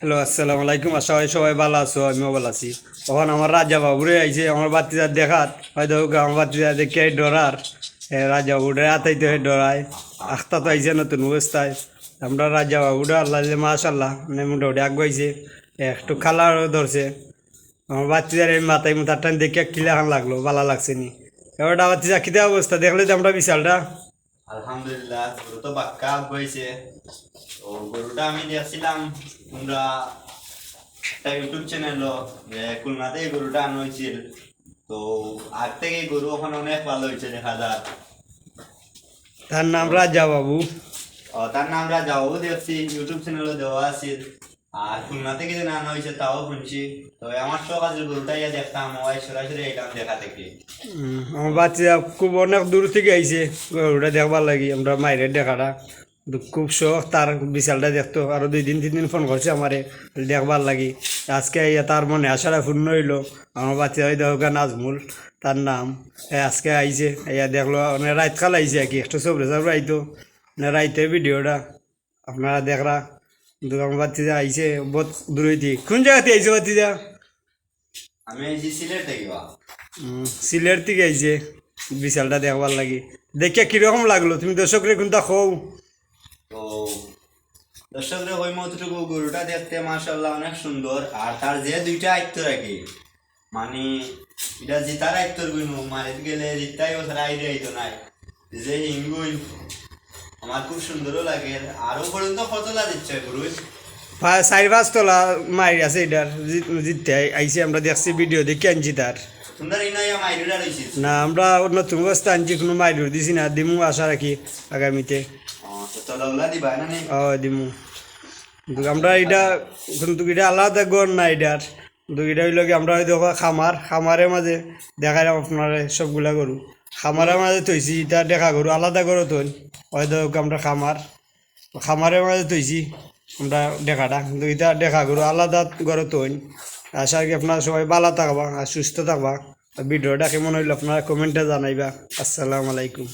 Hello, আসসালামু আলাইকুম। আশা করি সবাই ভালো আছো, আমিও ভালো আছি। তখন আমার রাজা বাবুরে আইছে আমার বাতিজার দেখাত, হয়তো আমার বাতিজা দেখে ডরার রাজা বাবুরে আতাইতে হয় ডরায়। আখতা তো আইছে নতুন অবস্থায়। আমরা রাজা বাবুরা আল্লাহ মাশাল্লাহ মানে মোটামুটি আগুয়াইছে, একটু খালারও ধরছে। আমার বাতিজার এই মাথায় মুথার টান দেখে কিলাখান লাগলো, ভালো লাগছে নি। এবার বাতিজা খিদে অবস্থা দেখলে তো আমরা বিশালটা। আলহামদুলিল্লাহ, গরু তো বাক্কা হয়েছে। তো গরুটা আমি দেখছিলাম তোমরা একটা ইউটিউব চ্যানেল যে খুলনাতে এই গরুটা আনা হয়েছিল। তো আগ থেকে গরু ওখানে অনেক ভালো হয়েছে দেখা যায়। তার নাম রাজা বাবু। তার নাম রাজাও দেখছি, ইউটিউব চ্যানেলও দেওয়া আছে। আর খুলনা থেকে যে আনা হয়েছে তাও শুনছি। তো আমার শখ আছে গরুটা ইয়া দেখতাম, ওই সরাসরি এলাম দেখা থেকে। আমার বাচ্চা খুব অনেক দূর থেকে আইছে গরুটা দেখবার লাগি, আমরা মায়ের দেখাটা খুব শখ তার। বিশালটা দেখতো, আরো 2 দিন 3 দিন ফোন করছে আমারে দেখবার লাগি। আজকে ইয়া তার মনে আশাটা পূর্ণ হইলো। আমার বাচ্চা ওই দেখা নাজমুল তার নাম। আজকে আইছে, ইয়া দেখলো মানে রাত কাল আইছে আর কি, একটু সবরে সবরে আইতো মানে রাইতে ভিডিওটা আপনারা দেখরা। কিন্তু আমার বাচ্চা আইছে বহুত দূর হইতে। কোন জায়গাতে আইছে বাচ্চা? আমি এই সিলেট থেকে বা। সিলেট থেকে আইছে বিশালটা দেখবার লাগি। দেখে কিরকম লাগলো তুমি দর্শকরে কোনটা খৌ? তো দর্শকরা ওই মতটুকু গরুটা দেখতে মাশাআল্লাহ অনেক সুন্দর। আর তার যে দুইটা আয়ত্ত রাখে, মানে এটা জিতার আয়ত্তর গুণ মারিতে গেলে জিতাই ও সারা আইডিয়া আইতো নাই যে হিঙ্গুই আমার খুব সুন্দরও লাগে। আরো পর্যন্ত কতলা দিচ্ছে গরু? 4-5 তলা মারি আছে এটার। জিততে আইছে, আমরা দেখছি ভিডিও দেখে আনছি তার। তোমরা এই নয় মাইরুরা রয়েছিস। না, আমরা নতুন অবস্থা আনছি, কোনো মাইর দিছি না। দিমু আশা রাখি আগামীতে। তো তলাগুলা দিবা না নেই? দিমু। কিন্তু আমরা এটা কিন্তু এটা আলাদা গড় না এটার। কিন্তু এটা হইল কি আমরা হয়তো খামারের মাঝে দেখাইলাম আপনার সবগুলা গরু। খামারের মাঝে থইছি, এটা দেখা গরু আলাদা গরু তো হয়তো আমরা খামারের মাঝে থইছি আমরা দেখাটা। কিন্তু এটা দেখা গরু আলাদা গরু তো। আশা করি আপনারা সবাই ভালো থাকবা আর সুস্থ থাকবা। ভিডিওটা কেমন হইলো আপনারা কমেন্টে জানাইবা। আসসালামু আলাইকুম।